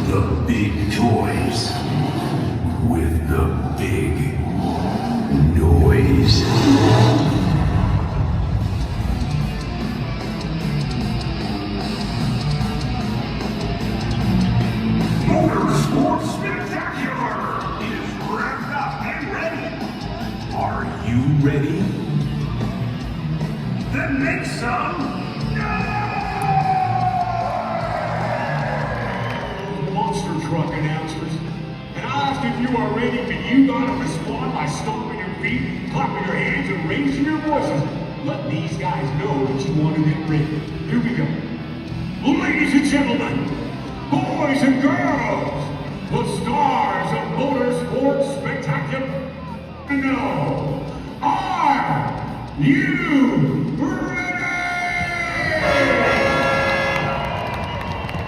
the big toys with the big noise. Motorsports Spectacular is wrapped up and ready. Are you ready? Then make some monster truck announcers. And I asked if you are ready, but you gotta respond by stomping your feet, clapping your hands, and raising your voices. Let these guys know that you want to get ready. Here we go. Ladies and gentlemen, boys and girls, the stars of Motorsports Spectacular. No. Are you ready?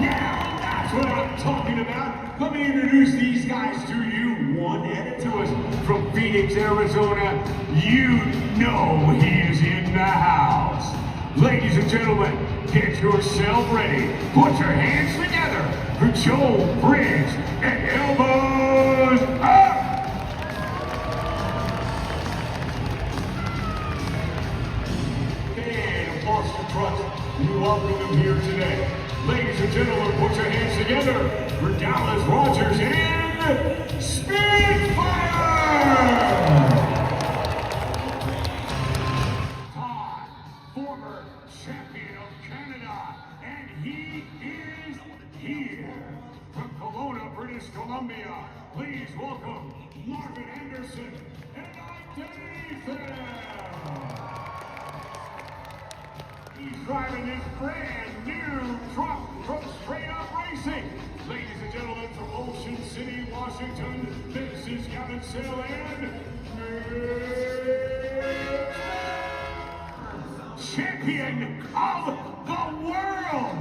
Now that's what I'm talking about. Let me introduce these guys to you. One headed to us from Phoenix, Arizona. You know he is in the house. Ladies and gentlemen, get yourself ready. Put your hands together for Joe Briggs and elbows up. And monster trucks, we welcome him here today. Ladies and gentlemen, put your hands together for Dallas Rogers and Spitfire! Former champion of Canada, and he is here. From Kelowna, British Columbia, please welcome Marvin Anderson and Dave. He's driving this brand new truck from Straight Up Racing. Ladies and gentlemen, from Ocean City, Washington, this is Kevin Sale and champion of the world.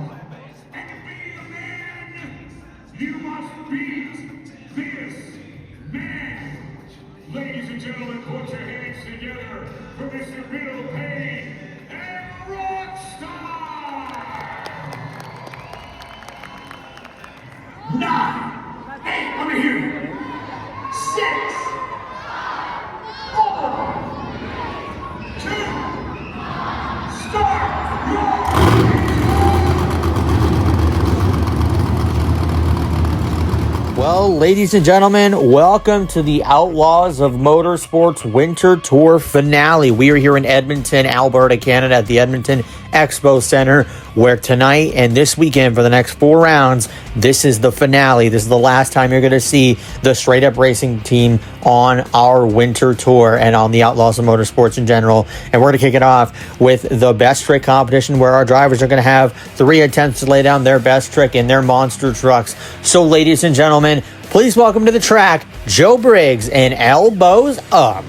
And to be a man, you must beat this man. Ladies and gentlemen, put your hands together for Mr. Bill Payne and Rockstar. 9, 8, let me hear you. 6, 4, 2, start your... Well, ladies and gentlemen, welcome to the Outlaws of Motorsports Winter Tour finale. We are here in Edmonton, Alberta, Canada at the Edmonton Expo Center, where tonight and this weekend for the next 4 rounds, this is the finale. This is the last time you're going to see the Straight Up Racing team on our winter tour and on the Outlaws of Motorsports in general. And we're going to kick it off with the best trick competition, where our drivers are going to have 3 attempts to lay down their best trick in their monster trucks. So, ladies and gentlemen, please welcome to the track, Joe Briggs and Elbows Up.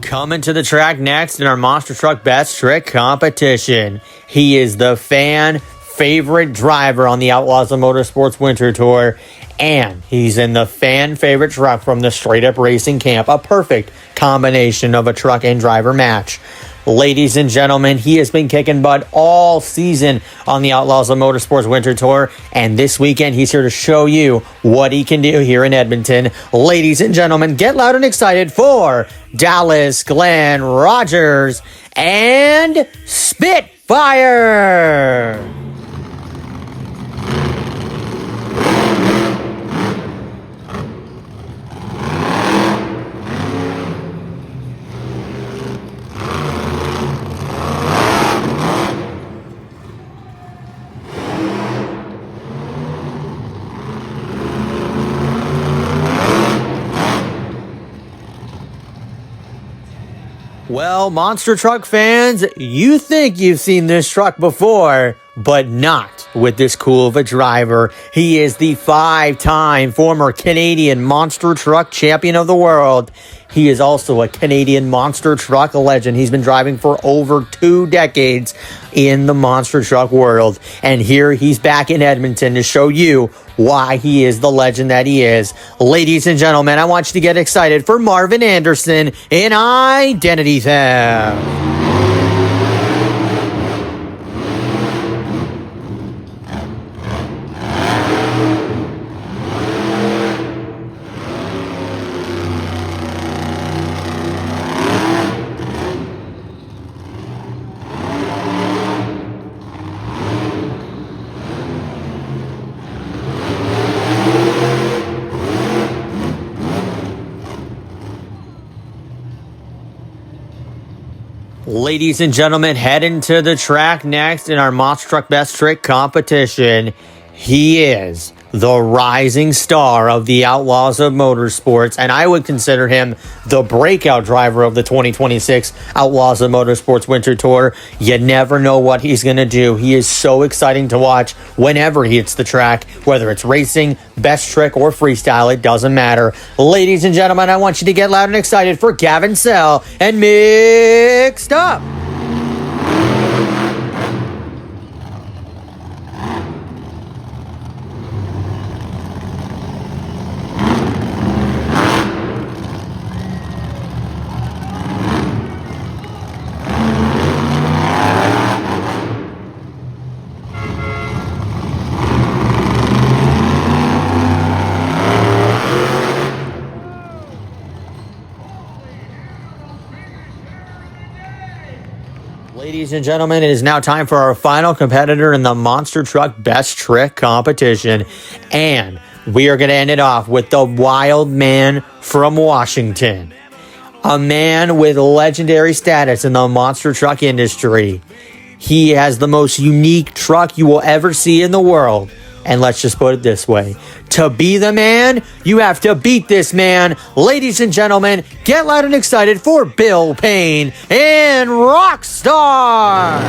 Coming to the track next in our Monster Truck Best Trick competition. He is the fan favorite driver on the Outlaws of Motorsports Winter Tour, and he's in the fan favorite truck from the Straight Up Racing camp. A perfect combination of a truck and driver match. Ladies and gentlemen, he has been kicking butt all season on the Outlaws of Motorsports Winter Tour, and this weekend he's here to show you what he can do here in Edmonton. Ladies and gentlemen, get loud and excited for Dallas Glenn Rogers and Spitfire! Well, monster truck fans, you think you've seen this truck before, but not with this cool of a driver. He is the 5-time former Canadian monster truck champion of the world. he is also a Canadian monster truck legend. He's been driving for over 2 decades in the monster truck world. And here he's back in Edmonton to show you why he is the legend that he is. Ladies and gentlemen, I want you to get excited for Marvin Anderson in Identity Theft. Ladies and gentlemen, heading to the track next in our Monster Truck Best Trick competition. He is the rising star of the Outlaws of Motorsports, and I would consider him the breakout driver of the 2026 Outlaws of Motorsports Winter Tour. You never know what he's going to do. He is so exciting to watch whenever he hits the track, whether it's racing, best trick, or freestyle, it doesn't matter. Ladies and gentlemen, I want you to get loud and excited for Gavin Sell and Mixed Up. Ladies and gentlemen, it is now time for our final competitor in the Monster Truck Best Trick competition. And we are going to end it off with the Wild Man from Washington. A man with legendary status in the monster truck industry. He has the most unique truck you will ever see in the world. And let's just put it this way. To be the man, you have to beat this man. Ladies and gentlemen, get loud and excited for Bill Payne and Rockstar.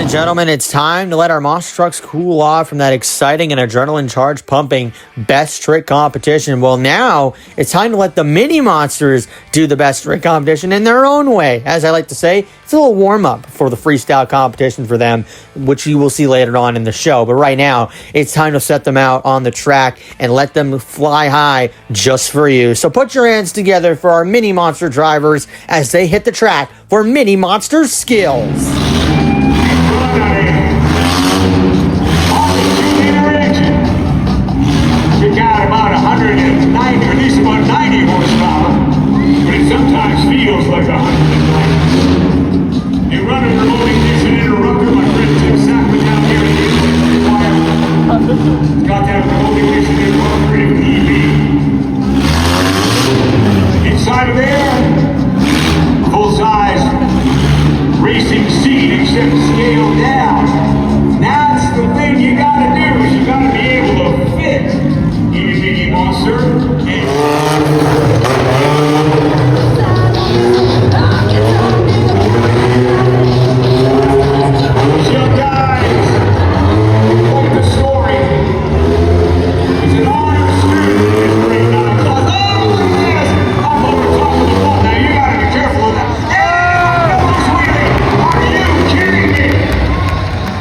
Gentlemen, it's time to let our monster trucks cool off from that exciting and adrenaline charge pumping best trick competition. Well, now it's time to let the mini monsters do the best trick competition in their own way. As I like to say, it's a little warm up for the freestyle competition for them, which you will see later on in the show. But right now, it's time to set them out on the track and let them fly high just for you. So put your hands together for our mini monster drivers as they hit the track for mini monster skills. At least about 90 horsepower, but it sometimes feels like 190. You run a remote ignition interrupter, my friend Tim Sack was down here in the wire. It's got that remote ignition interrupter in EV. Inside of there, full-size racing seat, except scaled down. That's the thing you gotta do, is you gotta be able to fit in a mini monster.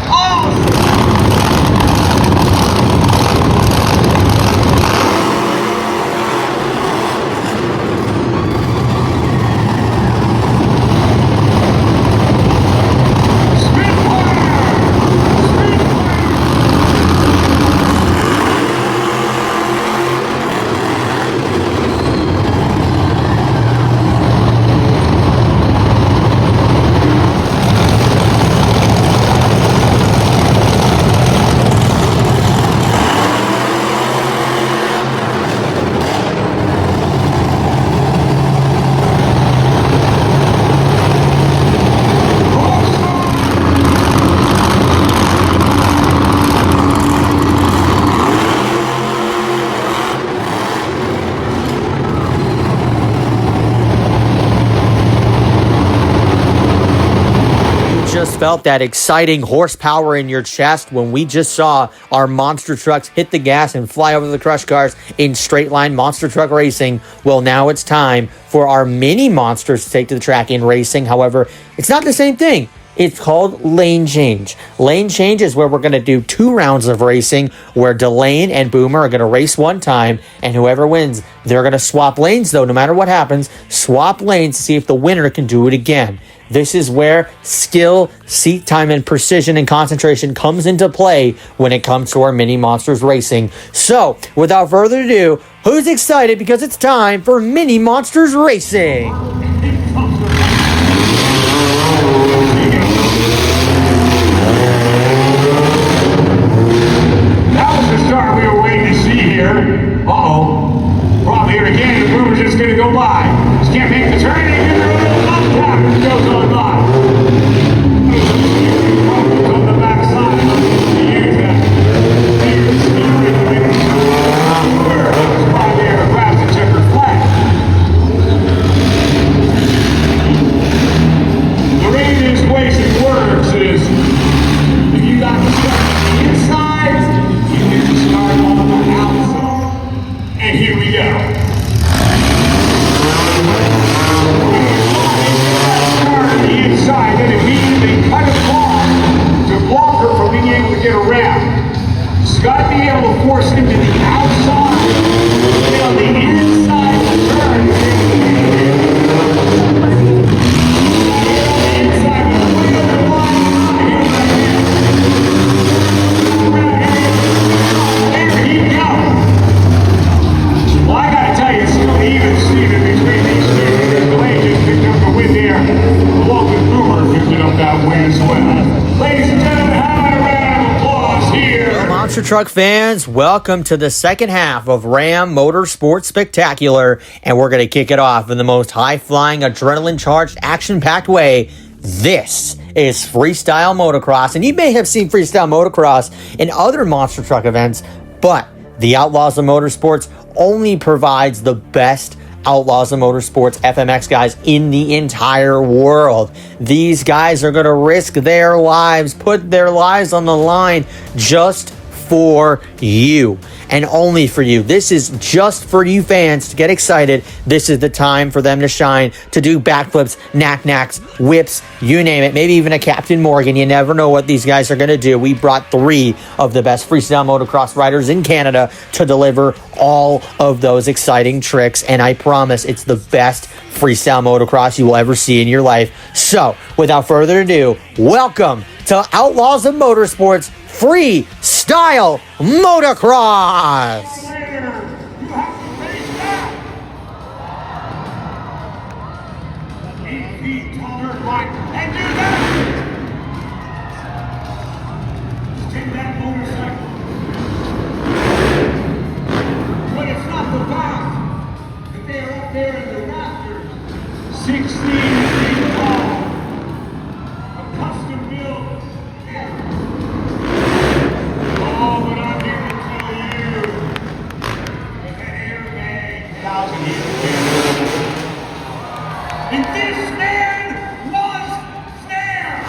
I just felt that exciting horsepower in your chest when we just saw our monster trucks hit the gas and fly over the crush cars in straight line monster truck racing? Well, now it's time for our mini monsters to take to the track in racing. However, it's not the same thing. It's called lane change. Lane change is where we're going to do 2 rounds of racing where Delane and Boomer are going to race one time, and whoever wins, they're going to swap lanes, though, no matter what happens, swap lanes to see if the winner can do it again. This is where skill, seat time, and precision and concentration comes into play when it comes to our Mini Monsters racing. So, without further ado, who's excited because it's time for Mini Monsters racing? We were waiting to see here. Uh-oh. Probably here again, the Boomer's just going to go by. Just can't make the turn, and you're going to up tap as it goes on by. On the backside. Probably there grabs the checkered flag. The way this racing works is if you got the stuff on the inside, you can start on the outside. And here we go. Start on the inside and immediately cut it off to block her from being able to get around. She's got to be able to force him to the outside. Get on the inside of the turn. Monster Truck fans, welcome to the second half of Ram Motorsports Spectacular, and we're going to kick it off in the most high-flying, adrenaline-charged, action-packed way. This is Freestyle Motocross, and you may have seen Freestyle Motocross in other Monster Truck events, but the Outlaws of Motorsports only provides the best Outlaws of Motorsports FMX guys in the entire world. These guys are going to risk their lives, put their lives on the line just for you and only for you. This is just for you fans to get excited. This is the time for them to shine, to do backflips, knack-knacks, whips, you name it, maybe even a Captain Morgan. You never know what these guys are going to do. We brought 3 of the best freestyle motocross riders in Canada to deliver all of those exciting tricks, and I promise it's the best freestyle motocross you will ever see in your life. So, without further ado, welcome to Outlaws of Motorsports Freestyle Motocross! But it's not the back. If they're up there in the rafters, 16 feet tall, a custom built. Oh, but I'm here to tell you that the airbag 1,000 years ago. And this man was there.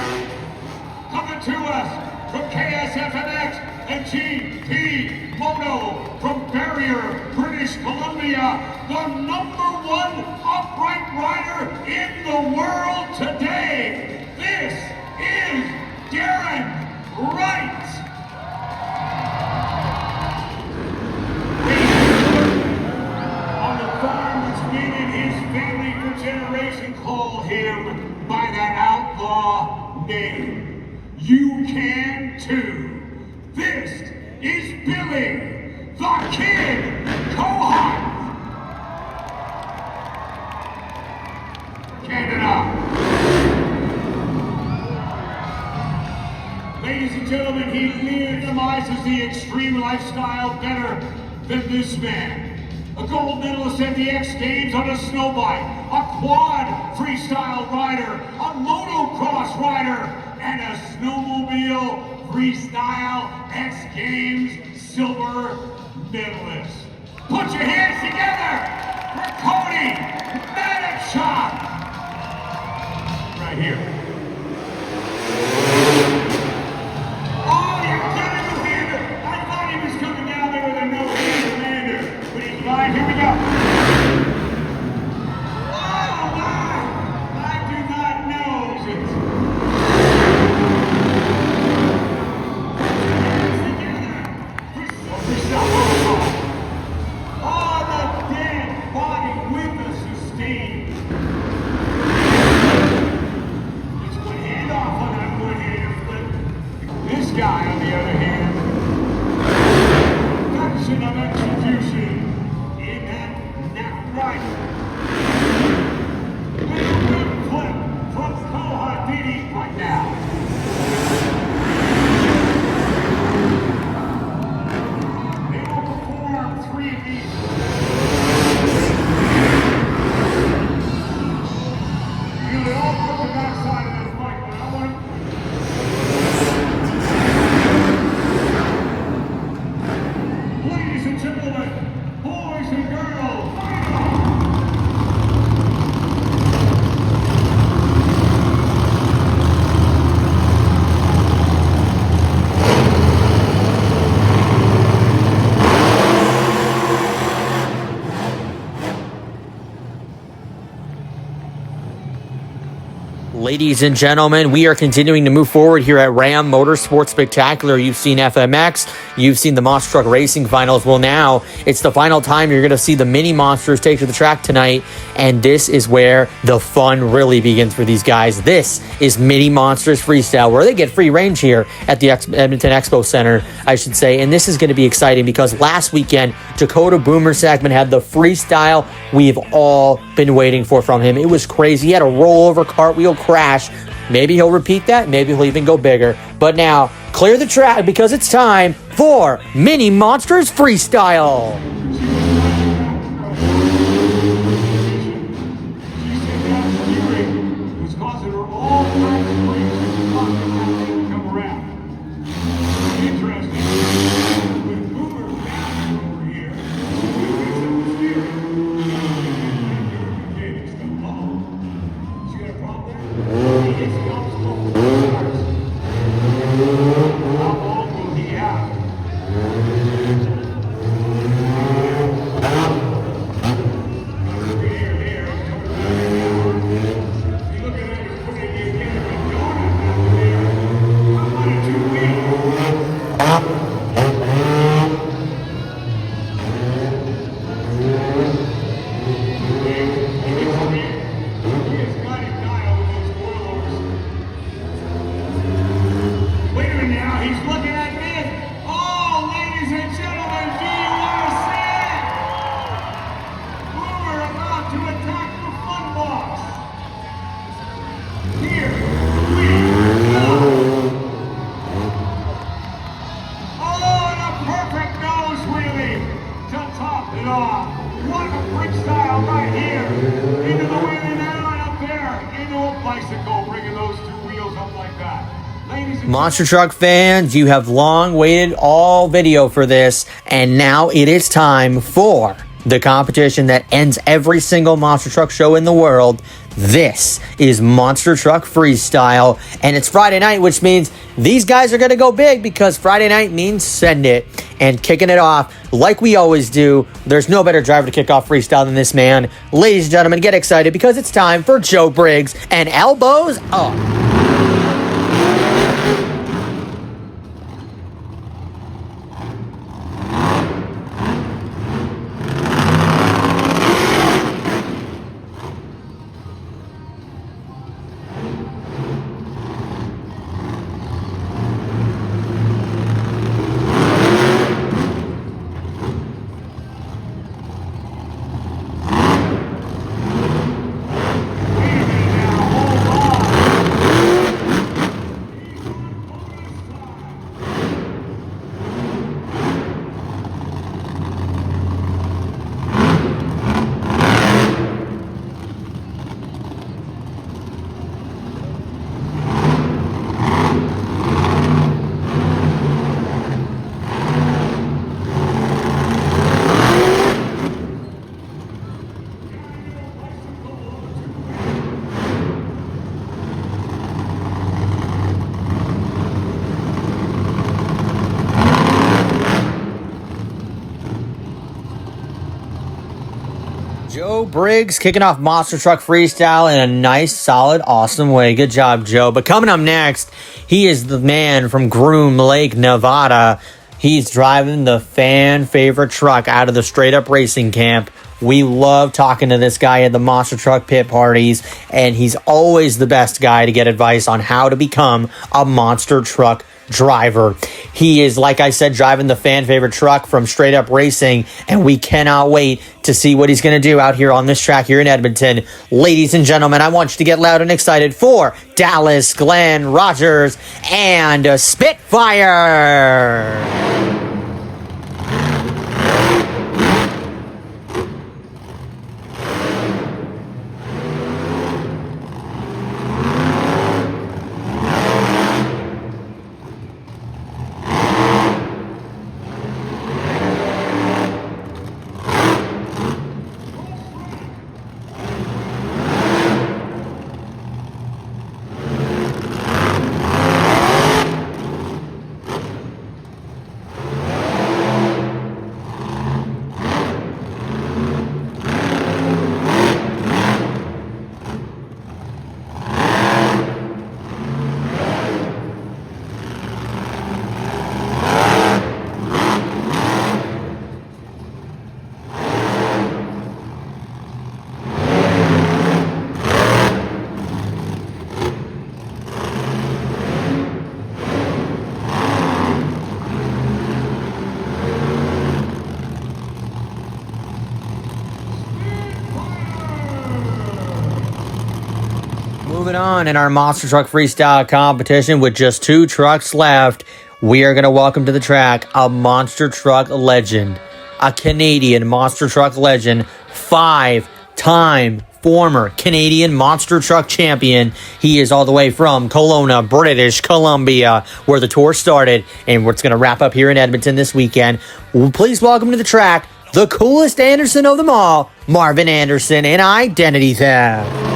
Coming to us from KSFMX and GP Moto from Barrier, British Columbia, the #1 upright rider in the world today. This is Darren Wright. On the farm which we and his family for generations call him by that outlaw name. You can too. This is Billy the Kid Cohart. Canada. Ladies and gentlemen, he legitimizes the extreme lifestyle better than this man. A gold medalist at the X Games on a snow bike, a quad freestyle rider, a motocross rider, and a snowmobile freestyle X Games silver medalist. Put your hands together for Cody Manichuk. Right here. Ladies and gentlemen, we are continuing to move forward here at Ram Motorsports Spectacular. You've seen FMX, you've seen the Monster Truck Racing Finals. Well, now it's the final time you're going to see the mini monsters take to the track tonight, and this is where the fun really begins for these guys. This is Mini Monsters Freestyle, where they get free range here at the Edmonton Expo Center, I should say, and this is going to be exciting because last weekend, Dakota Boomer Sackman had the freestyle we've all been waiting for from him. It was crazy. He had a rollover cartwheel crash. Maybe he'll repeat that. Maybe he'll even go bigger. But now, clear the track because it's time for Mini Monsters Freestyle. Monster Truck fans, you have long waited all video for this, and now it is time for the competition that ends every single Monster Truck show in the world. This is Monster Truck Freestyle, and it's Friday night, which means these guys are going to go big because Friday night means send it. And kicking it off, like we always do, there's no better driver to kick off freestyle than this man. Ladies and gentlemen, get excited because it's time for Joe Briggs and Elbows Up. Joe Briggs kicking off Monster Truck Freestyle in a nice, solid, awesome way. Good job, Joe. But coming up next, he is the man from Groom Lake, Nevada. He's driving the fan favorite truck out of the Straight Up Racing Camp. We love talking to this guy at the Monster Truck pit parties, and he's always the best guy to get advice on how to become a monster truck driver. He is, like I said, driving the fan favorite truck from Straight Up Racing, and we cannot wait to see what he's going to do out here on this track here in Edmonton. Ladies and gentlemen, I want you to get loud and excited for Dallas Glenn Rogers and Spitfire. Moving on in our Monster Truck Freestyle competition with just 2 trucks left, we are going to welcome to the track a Monster Truck legend, a Canadian Monster Truck legend, 5-time former Canadian Monster Truck champion. He is all the way from Kelowna, British Columbia, where the tour started, and it's going to wrap up here in Edmonton this weekend. Please welcome to the track the coolest Anderson of them all, Marvin Anderson in Identity Theft.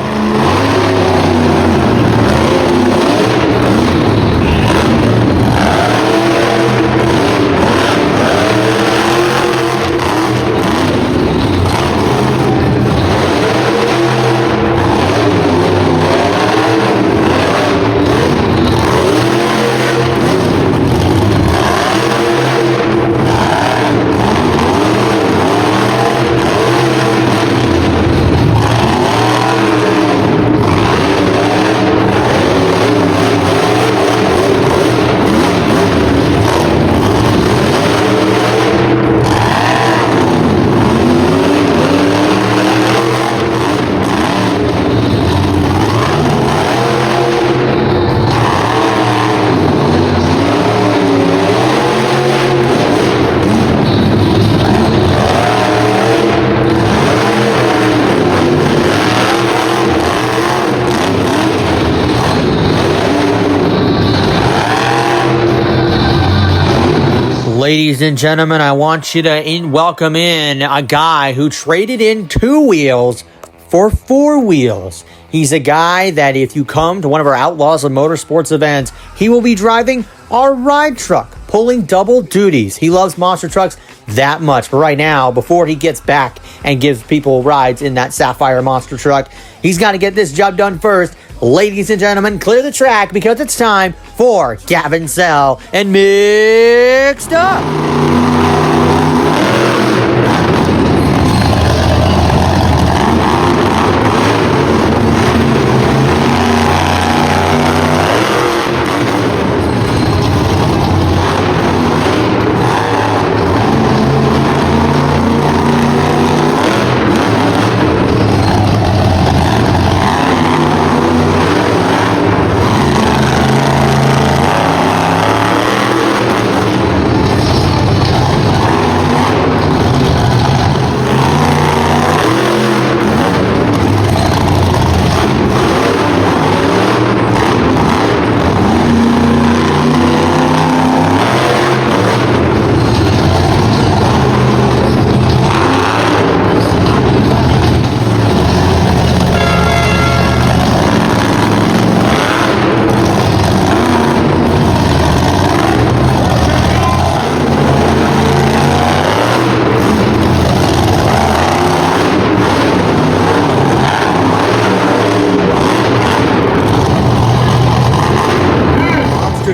Ladies and gentlemen, I want you to welcome in a guy who traded in 2 wheels for 4 wheels. He's a guy that if you come to one of our Outlaws of Motorsports events, he will be driving our ride truck, pulling double duties. He loves monster trucks that much. But right now, before he gets back and gives people rides in that Sapphire monster truck, he's got to get this job done first. Ladies and gentlemen, clear the track because it's time for Gavin Sell and Mixed Up.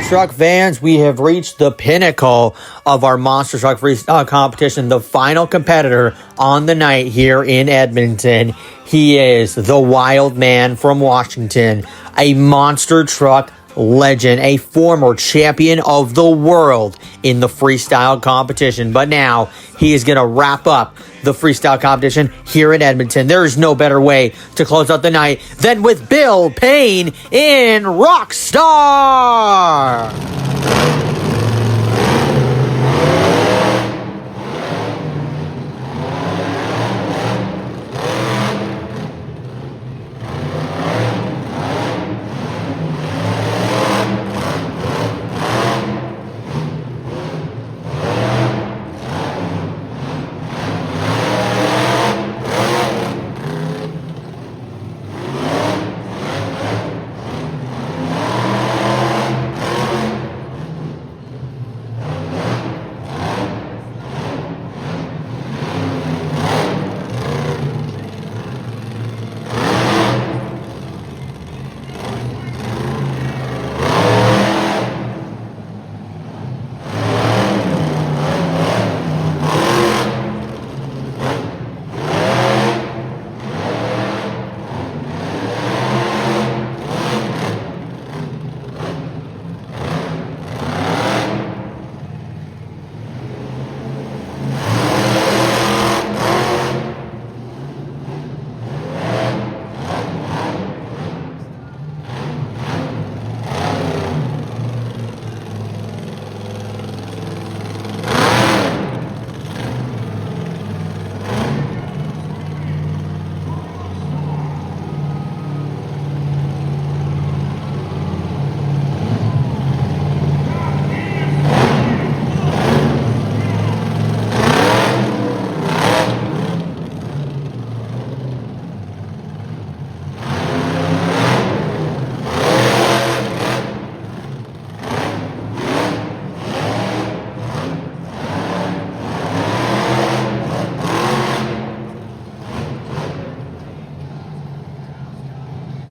Truck fans, we have reached the pinnacle of our Monster Truck Freestyle competition, the final competitor on the night here in Edmonton. He is the Wild Man from Washington, a Monster Truck legend, a former champion of the world in the freestyle competition. But now he is going to wrap up the freestyle competition here in Edmonton. There is no better way to close out the night than with Bill Payne in Rockstar.